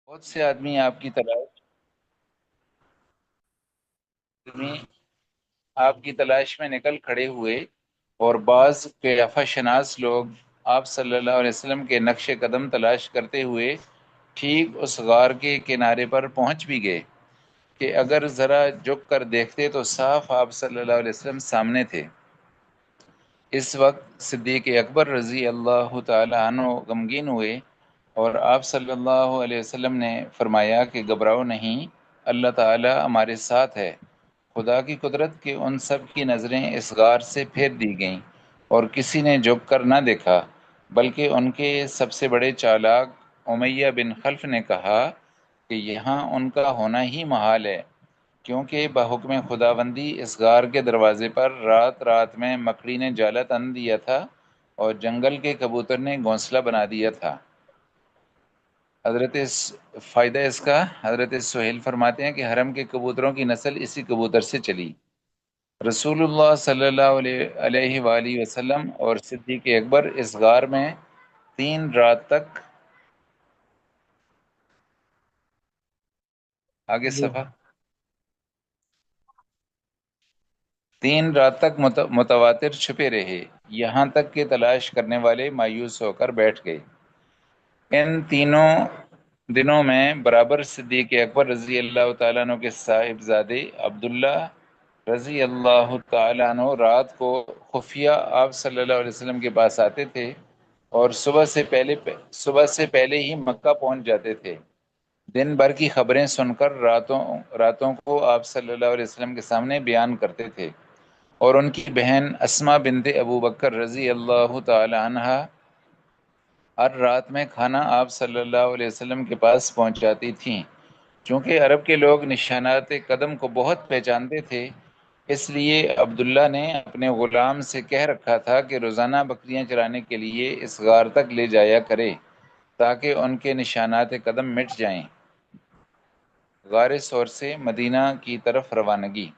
بہت سے آدمی آپ کی تلاش میں نکل کھڑے ہوئے، اور بعض قیافہ شناس لوگ آپ صلی اللہ علیہ وسلم کے نقش قدم تلاش کرتے ہوئے ٹھیک اس غار کے کنارے پر پہنچ بھی گئے کہ اگر ذرا جھک کر دیکھتے تو صاف آپ صلی اللہ علیہ وسلم سامنے تھے۔ اس وقت صدیق اکبر رضی اللہ تعالی عنہ غمگین ہوئے، اور آپ صلی اللہ علیہ وسلم نے فرمایا کہ گھبراؤ نہیں، اللہ تعالی ہمارے ساتھ ہے۔ خدا کی قدرت کے ان سب کی نظریں اس غار سے پھیر دی گئیں، اور کسی نے جھک کر نہ دیکھا، بلکہ ان کے سب سے بڑے چالاک امیہ بن خلف نے کہا کہ یہاں ان کا ہونا ہی محال ہے، کیونکہ بحکم خداوندی اس غار کے دروازے پر رات رات میں مکڑی نے جالا تن دیا تھا، اور جنگل کے کبوتر نے گھونسلہ بنا دیا تھا۔ فائدہ اس کا، حضرت سہیل فرماتے ہیں کہ حرم کے کبوتروں کی نسل اسی کبوتر سے چلی۔ رسول اللہ صلی اللہ علیہ وآلہ وسلم اور صدیق اکبر اس غار میں 3 رات تک، آگے جی صفحہ، 3 رات تک متواتر چھپے رہے، یہاں تک کہ تلاش کرنے والے مایوس ہو کر بیٹھ گئے۔ ان تینوں دنوں میں برابر صدیق اکبر رضی اللہ تعالیٰ عنہ کے صاحبزادے عبداللہ رضی اللہ تعالیٰ عنہ رات کو خفیہ آپ صلی اللہ علیہ وسلم کے پاس آتے تھے، اور صبح سے پہلے ہی مکہ پہنچ جاتے تھے۔ دن بھر کی خبریں سن کر راتوں راتوں کو آپ صلی اللہ علیہ وسلم کے سامنے بیان کرتے تھے، اور ان کی بہن اسما بنت ابو بکر رضی اللہ تعالی عنہ ہر رات میں کھانا آپ صلی اللہ علیہ وسلم کے پاس پہنچاتی تھیں۔ چونکہ عرب کے لوگ نشانات قدم کو بہت پہچانتے تھے، اس لیے عبداللہ نے اپنے غلام سے کہہ رکھا تھا کہ روزانہ بکریاں چرانے کے لیے اس غار تک لے جایا کرے تاکہ ان کے نشانات قدم مٹ جائیں۔ غار ثور سے مدینہ کی طرف روانگی۔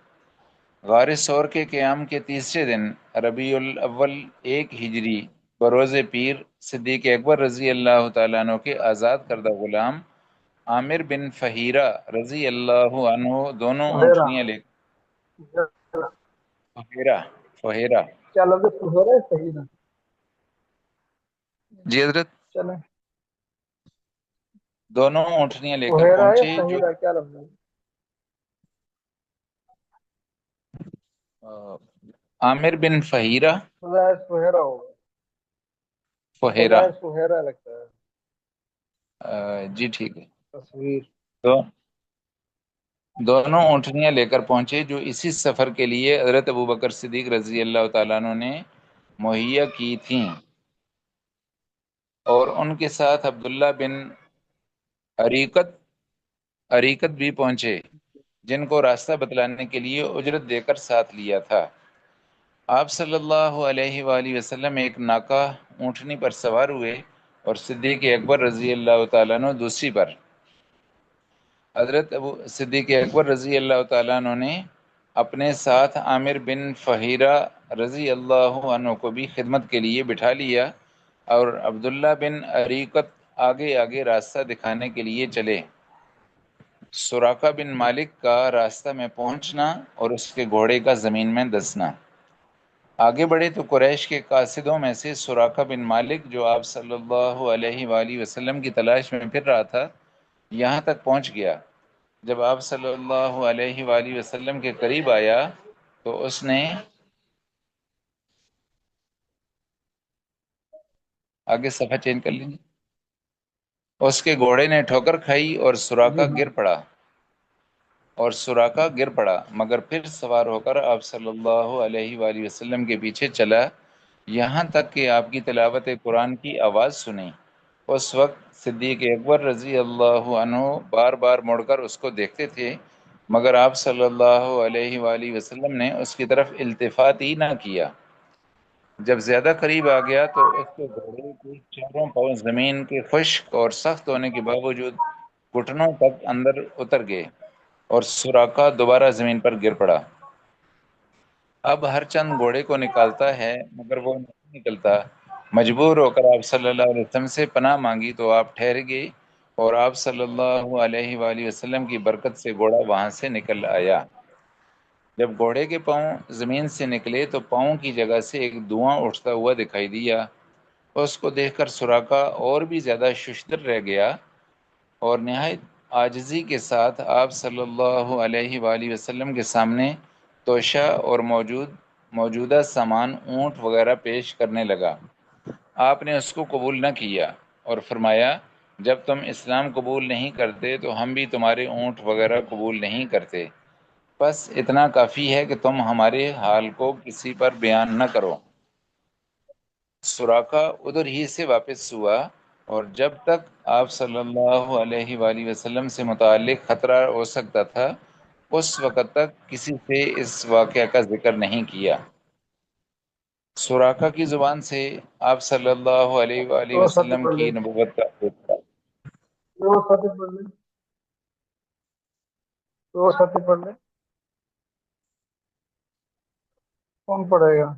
غار ثور کے قیام کے تیسرے دن ربیع الاول 1 ہجری بروز پیر صدیق اکبر رضی اللہ تعالیٰ عنہ کے آزاد کردہ غلام عامر بن فہیرہ رضی اللہ عنہ دونوں فہیرہ اونٹنیاں لے فہیرہ فہیرہ کیا لفظ ہے؟ فہیرہ ہے صحیح نا؟ جی حضرت، چلیں، دونوں اونٹنیاں لے کر فہیرہ ہے پہنچے جو صحیح کیا لفظ ہے؟ عامر بن فہیرہ خدا سہیرا ہوگا، خدا فہیرہ سہیرا لگتا ہے جی ٹھیک ہے۔ تصویر۔ تو دونوں اونٹنیاں لے کر پہنچے جو اسی سفر کے لیے حضرت ابوبکر صدیق رضی اللہ تعالیٰ عنہ نے مہیا کی تھیں، اور ان کے ساتھ عبداللہ بن عریقت عریقت بھی پہنچے، جن کو راستہ بتلانے کے لیے اجرت دے کر ساتھ لیا تھا۔ آپ صلی اللہ علیہ وآلہ وسلم ایک ناکہ اونٹنی پر سوار ہوئے، اور صدیق اکبر رضی اللہ تعالیٰ عنہ دوسری پر۔ حضرت ابو صدیق اکبر رضی اللہ تعالیٰ عنہ نے اپنے ساتھ عامر بن فہیرہ رضی اللہ عنہ کو بھی خدمت کے لیے بٹھا لیا، اور عبداللہ بن عریقت آگے آگے راستہ دکھانے کے لیے چلے۔ سراقہ بن مالک کا راستہ میں پہنچنا اور اس کے گھوڑے کا زمین میں دسنا۔ آگے بڑھے تو قریش کے قاصدوں میں سے سراقہ بن مالک، جو آپ صلی اللہ علیہ وآلہ وسلم کی تلاش میں پھر رہا تھا، یہاں تک پہنچ گیا۔ جب آپ صلی اللہ علیہ وآلہ وسلم کے قریب آیا تو اس نے آگے صفحہ چینج کر لیں، اس کے گھوڑے نے ٹھوکر کھائی جی ہاں، اور سراقہ گر پڑا، مگر پھر سوار ہو کر آپ صلی اللہ علیہ وآلہ وسلم کے پیچھے چلا، یہاں تک کہ آپ کی تلاوت قرآن کی آواز سنی۔ اس وقت صدیق اکبر رضی اللہ عنہ بار بار مڑ کر اس کو دیکھتے تھے، مگر آپ صلی اللہ علیہ وآلہ وسلم نے اس کی طرف التفات ہی نہ کیا۔ جب زیادہ قریب آ گیا تو اس کے گھوڑے کے چاروں پاؤں زمین کے خشک اور سخت ہونے کے باوجود گھٹنوں تک اندر اتر گئے، اور سوراخا دوبارہ زمین پر گر پڑا۔ اب ہر چند گھوڑے کو نکالتا ہے مگر وہ نہیں نکلتا۔ مجبور ہو کر آپ صلی اللہ علیہ وسلم سے پناہ مانگی تو آپ ٹھہر گئے، اور آپ صلی اللہ علیہ وآلہ وسلم کی برکت سے گھوڑا وہاں سے نکل آیا۔ جب گھوڑے کے پاؤں زمین سے نکلے تو پاؤں کی جگہ سے ایک دھواں اٹھتا ہوا دکھائی دیا۔ اس کو دیکھ کر سراقہ اور بھی زیادہ ششدر رہ گیا اور نہایت عاجزی کے ساتھ آپ صلی اللہ علیہ وآلہ وسلم کے سامنے توشہ اور موجودہ سامان اونٹ وغیرہ پیش کرنے لگا۔ آپ نے اس کو قبول نہ کیا اور فرمایا، جب تم اسلام قبول نہیں کرتے تو ہم بھی تمہارے اونٹ وغیرہ قبول نہیں کرتے، بس اتنا کافی ہے کہ تم ہمارے حال کو کسی پر بیان نہ کرو۔ سراقہ ادھر ہی سے واپس ہوا اور جب تک آپ صلی اللہ علیہ وآلہ وسلم سے متعلق خطرہ ہو سکتا تھا اس وقت تک کسی سے اس واقعہ کا ذکر نہیں کیا۔ سراقہ کی زبان سے آپ صلی اللہ علیہ وآلہ تو ساتھی وسلم پڑھ لیں، کی نبوت کا تو ساتھی پڑھ لیں، تو ساتھی پڑھ لیں، کون پڑھے گا؟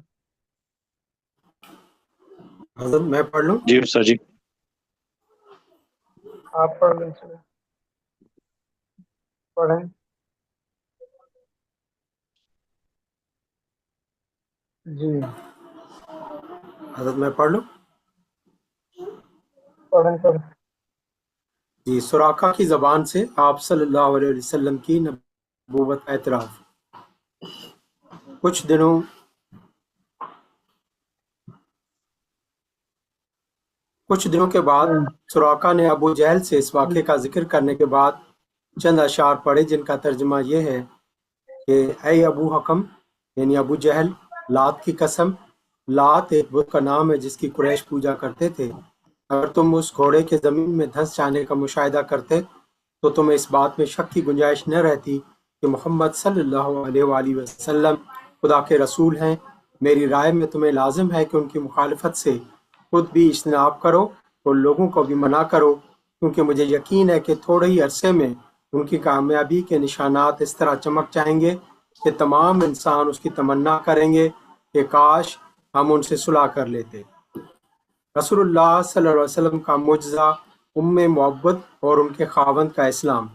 حضرت میں پڑھ لوں؟ جی سر جی۔ آپ پڑھ لیں، چلیں پڑھیں۔ جی حضرت میں پڑھ لوں؟ پڑھیں پڑھیں۔ جی، سراقہ کی زبان سے آپ صلی اللہ علیہ وسلم کی نبوت کا اعتراف۔ کچھ دنوں کے بعد سراقہ نے ابو جہل سے اس واقعے کا ذکر کرنے کے بعد چند اشعار پڑھے جن کا ترجمہ یہ ہے کہ اے ابو حکم، یعنی ابو جہل، لات کی قسم، لات ایک بت کا نام ہے جس کی قریش پوجا کرتے تھے۔ اگر تم اس گھوڑے کے زمین میں دھنس جانے کا مشاہدہ کرتے تو تمہیں اس بات میں شک کی گنجائش نہ رہتی کہ محمد صلی اللہ علیہ وآلہ وسلم خدا کے رسول ہیں۔ میری رائے میں تمہیں لازم ہے کہ ان کی مخالفت سے خود بھی اجتناب کرو اور لوگوں کو بھی منع کرو، کیونکہ مجھے یقین ہے کہ تھوڑے ہی عرصے میں ان کی کامیابی کے نشانات اس طرح چمک جائیں گے کہ تمام انسان اس کی تمنا کریں گے کہ کاش ہم ان سے صلح کر لیتے۔ رسول اللہ صلی اللہ علیہ وسلم کا معجزہ، ام معبد اور ان کے خاوند کا اسلام۔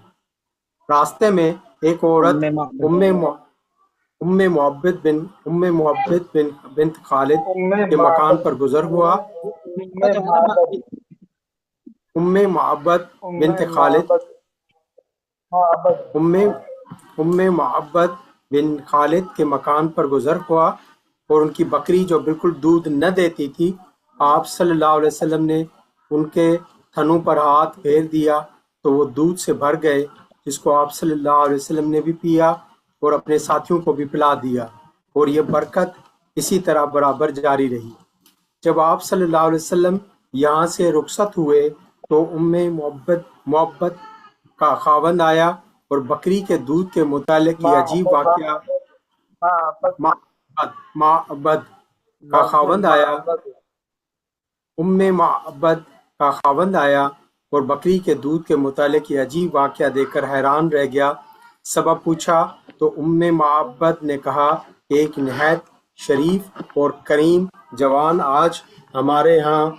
راستے میں ایک عورت ام معبد بنت خالد کے مکان پر گزر ہوا۔ ام معبد بنت خالد ام معبد بن خالد کے مکان پر گزر ہوا اور ان کی بکری جو بالکل دودھ نہ دیتی تھی، آپ صلی اللہ علیہ وسلم نے ان کے تھنوں پر ہاتھ پھیر دیا تو وہ دودھ سے بھر گئے، جس کو آپ صلی اللہ علیہ وسلم نے بھی پیا اور اپنے ساتھیوں کو بھی پلا دیا، اور یہ برکت اسی طرح برابر جاری رہی۔ جب آپ صلی اللہ علیہ وسلم یہاں سے رخصت ہوئے تو ام معبد کا خاوند آیا اور بکری کے دودھ کے متعلق یہ عجیب واقعہ معبد کا خاوند آیا ام معبد کا خاوند آیا اور بکری کے دودھ کے متعلق یہ عجیب واقعہ دیکھ کر حیران رہ گیا۔ سبب پوچھا تو ام معبد نے کہا کہ ایک نہایت شریف اور کریم جوان آج ہمارے ہاں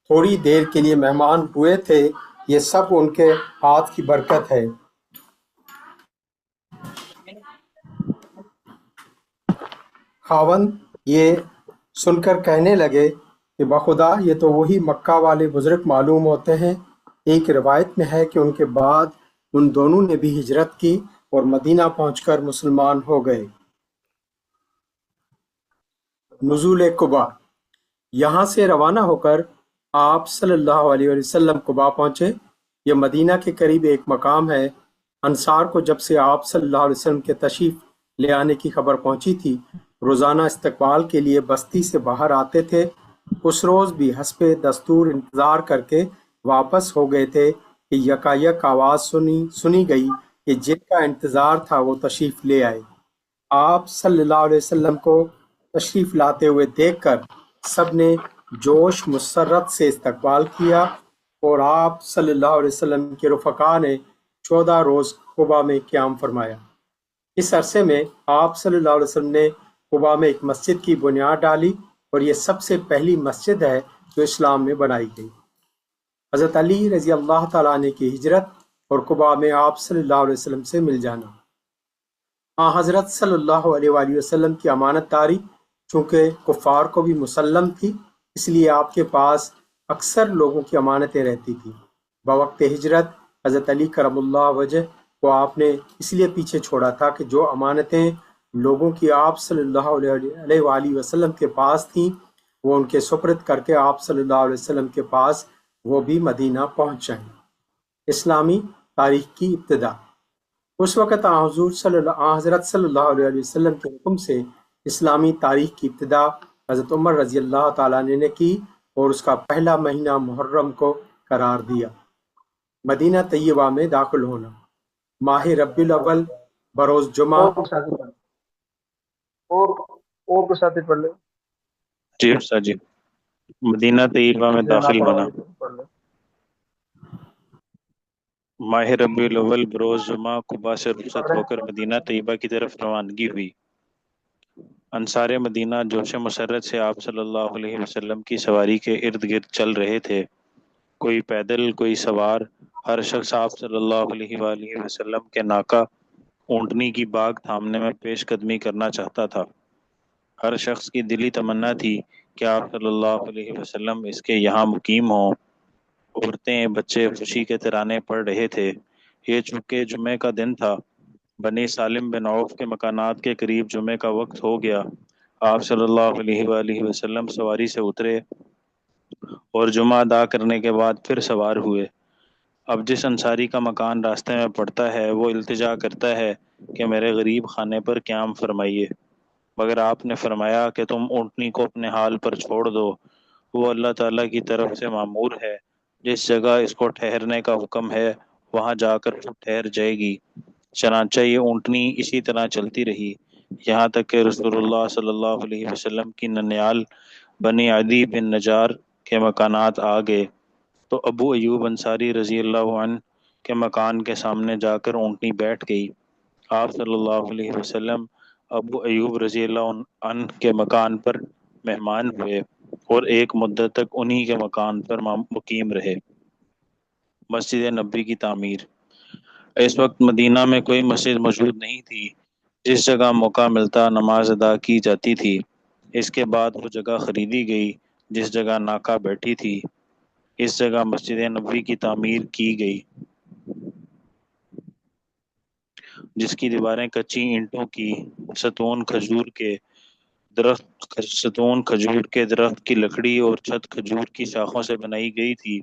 تھوڑی دیر کے لیے مہمان ہوئے تھے، یہ سب ان کے ہاتھ کی برکت ہے۔ خاوند یہ سن کر کہنے لگے کہ بخدا یہ تو وہی مکہ والے بزرگ معلوم ہوتے ہیں۔ ایک روایت میں ہے کہ ان کے بعد ان دونوں نے بھی ہجرت کی اور مدینہ پہنچ کر مسلمان ہو گئے۔ نزول قباء۔ یہاں سے روانہ ہو کر آپ صلی اللہ علیہ وسلم قباء پہنچے۔ یہ مدینہ کے قریب ایک مقام ہے۔ انصار کو جب سے آپ صلی اللہ علیہ وسلم کے تشریف لے آنے کی خبر پہنچی تھی، روزانہ استقبال کے لیے بستی سے باہر آتے تھے۔ اس روز بھی حسب دستور انتظار کر کے واپس ہو گئے تھے کہ یکایک آواز سنی گئی کہ جن کا انتظار تھا وہ تشریف لے آئے۔ آپ صلی اللہ علیہ وسلم کو تشریف لاتے ہوئے دیکھ کر سب نے جوش مسرت سے استقبال کیا اور آپ صلی اللہ علیہ وسلم کے رفقا نے 14 روز قباء میں قیام فرمایا۔ اس عرصے میں آپ صلی اللہ علیہ وسلم نے قباء میں ایک مسجد کی بنیاد ڈالی اور یہ سب سے پہلی مسجد ہے جو اسلام میں بنائی گئی۔ حضرت علی رضی اللہ تعالیٰ عنہ کی ہجرت اور قباء میں آپ صلی اللہ علیہ وسلم سے مل جانا۔ حضرت صلی اللہ علیہ وآلہ وسلم کی امانت داری چونکہ کفار کو بھی مسلم تھی، اس لیے آپ کے پاس اکثر لوگوں کی امانتیں رہتی تھیں۔ بوقت ہجرت حضرت علی کرم اللہ وجہ کو آپ نے اس لیے پیچھے چھوڑا تھا کہ جو امانتیں لوگوں کی آپ صلی اللہ علیہ وآلہ وسلم کے پاس تھیں وہ ان کے سپرد کر کے آپ صلی اللہ علیہ وسلم کے پاس وہ بھی مدینہ پہنچ جائیں۔ اسلامی تاریخ کی ابتدا۔ اس وقت حضرت صلی اللہ علیہ وسلم کے حکم سے اسلامی تاریخ کی ابتدا حضرت عمر رضی اللہ تعالیٰ عنہ نے کی اور اس کا پہلا مہینہ محرم کو قرار دیا۔ مدینہ طیبہ میں داخل ہونا۔ ماہ ربیع الاول بروز جمعہ۔ اور کچھ ساتھی پڑھ لیں۔ اور کچھ ساتھی پڑھ لیں۔ جی استاد جی، مدینہ طیبہ میں داخل ہونا۔ پڑھ لیں۔ ماہ ربیع الاول بروز جمعہ قباء سے رخصت ہو کر مدینہ طیبہ کی طرف روانگی ہوئی۔ انصار مدینہ جوش مسرت سے آپ صلی اللہ علیہ وسلم کی سواری کے ارد گرد چل رہے تھے، کوئی پیدل کوئی سوار، ہر شخص آپ صلی اللہ علیہ وآلہ وسلم کے ناکہ اونٹنی کی باگ تھامنے میں پیش قدمی کرنا چاہتا تھا۔ ہر شخص کی دلی تمنا تھی کہ آپ صلی اللہ علیہ وسلم اس کے یہاں مقیم ہوں۔ عورتیں بچے خوشی کے ترانے پڑھ رہے تھے۔ یہ چونکہ جمعے کا دن تھا، بنی سالم بن عوف کے مکانات کے قریب جمعے کا وقت ہو گیا۔ آپ صلی اللہ علیہ وآلہ وسلم سواری سے اترے اور جمعہ ادا کرنے کے بعد پھر سوار ہوئے۔ اب جس انصاری کا مکان راستے میں پڑتا ہے وہ التجا کرتا ہے کہ میرے غریب خانے پر قیام فرمائیے، مگر آپ نے فرمایا کہ تم اونٹنی کو اپنے حال پر چھوڑ دو، وہ اللہ تعالیٰ کی طرف سے مامور ہے، جس جگہ اس کو ٹھہرنے کا حکم ہے وہاں جا کر وہ ٹھہر جائے گی۔ چنانچہ یہ اونٹنی اسی طرح چلتی رہی یہاں تک کہ رسول اللہ صلی اللہ علیہ وسلم کی ننیال بنی عدی بن نجار کے مکانات آ گئے تو ابو ایوب انصاری رضی اللہ عنہ کے مکان کے سامنے جا کر اونٹنی بیٹھ گئی۔ آپ صلی اللہ علیہ وسلم ابو ایوب رضی اللہ عنہ کے مکان پر مہمان ہوئے اور ایک مدت تک انہی کے مکان پر مقیم رہے۔ مسجد نبوی کی تعمیر۔ اس وقت مدینہ میں کوئی مسجد موجود نہیں تھی، جس جگہ موقع ملتا نماز ادا کی جاتی تھی۔ اس کے بعد وہ جگہ خریدی گئی جس جگہ ناکہ بیٹھی تھی، اس جگہ مسجد نبوی کی تعمیر کی گئی، جس کی دیواریں کچی اینٹوں کی ستون کھجور کے درخت کی لکڑی اور چھت کھجور کی شاخوں سے بنائی گئی تھی،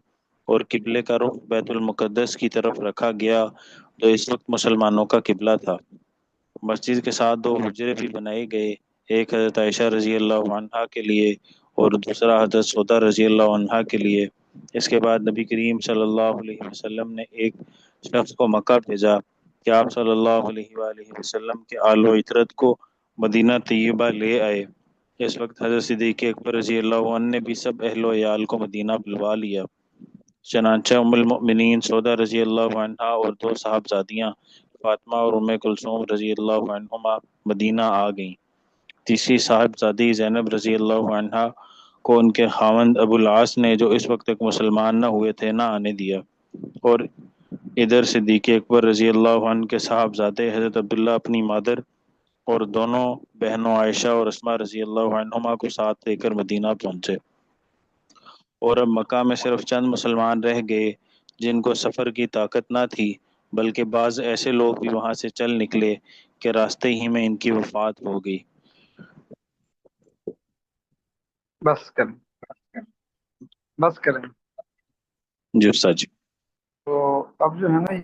اور قبلے کا رخ بیت المقدس کی طرف رکھا گیا جو اس وقت مسلمانوں کا قبلہ تھا۔ مسجد کے ساتھ دو حجرے بھی بنائے گئے، ایک حضرت عائشہ رضی اللہ عنہا کے لیے اور دوسرا حضرت سودا رضی اللہ عنہا کے لیے۔ اس کے بعد نبی کریم صلی اللہ علیہ وسلم نے ایک شخص کو مکہ بھیجا کہ آپ صلی اللہ علیہ وآلہ وسلم کے آل و عترت کو مدینہ طیبہ لے آئے۔ اس وقت حضرت صدیق اکبر رضی اللہ عنہ نے بھی سب اہل و عیال کو مدینہ بلوا لیا۔ چنانچہ ام المؤمنین سودا رضی اللہ عنہا اور دو صاحبزادیاں فاطمہ اور ام کلثوم رضی اللہ عنہما مدینہ آ گئیں۔ تیسری صاحبزادی زینب رضی اللہ عنہا کو ان کے خاوند ابو العاص نے، جو اس وقت تک مسلمان نہ ہوئے تھے، نہ آنے دیا، اور ادھر صدیق اکبر رضی اللہ عنہ کے صاحبزادے حضرت عبداللہ اپنی مادر اور دونوں بہنوں عائشہ اور اسماء رضی اللہ عنہما کو ساتھ لے کر مدینہ پہنچے۔ اور اب مکہ میں صرف چند مسلمان رہ گئے جن کو سفر کی طاقت نہ تھی، بلکہ بعض ایسے لوگ بھی وہاں سے چل نکلے کہ راستے ہی میں ان کی وفات ہو گئی۔ بس کریں۔ جی استاد جی۔ تو اب جو ہے نا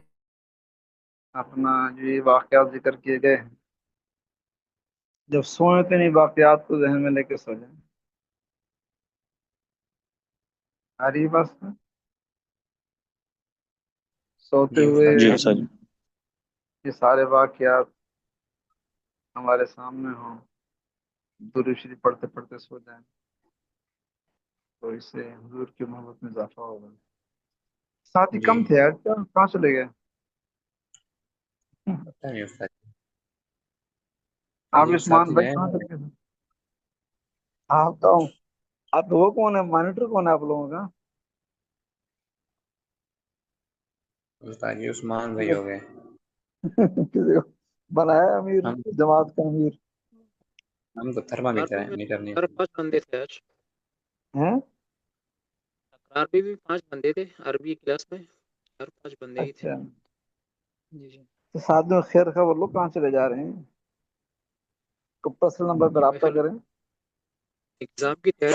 اپنا جو یہ واقعات ذکر کیے گئے ہیں، جب سوئیں تو نہیں واقعات کو ذہن میں لے کے سو جائیں۔ آ رہی بس سوتے ہوئے جی استاد جی۔ یہ سارے واقعات ہمارے سامنے ہوں، درود شریف پڑھتے پڑھتے سو جائیں تو اس سے حضور کی محبت میں اضافہ ہوگا۔ ساتھی کم تھے یار، کہاں چلے گئے آپ؟ عثمان بھائی کہاں چلے گئے؟ آپ وہ کون ہے؟ مانیٹر کون ہے آپ لوگوں کا؟ استاد جی عثمان بھائی ہو گئے. کسی کو بنایا امیر ہم جماعت کا امیر ہم تو تھرمامیٹر عربی میں میٹر نہیں. 4-5 بندے تھے آج. ہیں؟ عربی بھی 5 بندے تھے عربی کلاس میں 4-5 بندے ہی تھے. اچھا جی جی. تو ساتھ میں خیر خبر لوگ کہاں چلے جا رہے ہیں؟ پرسنل نمبر پہ جی رابطہ محل کریں. ایگزام کی تیاری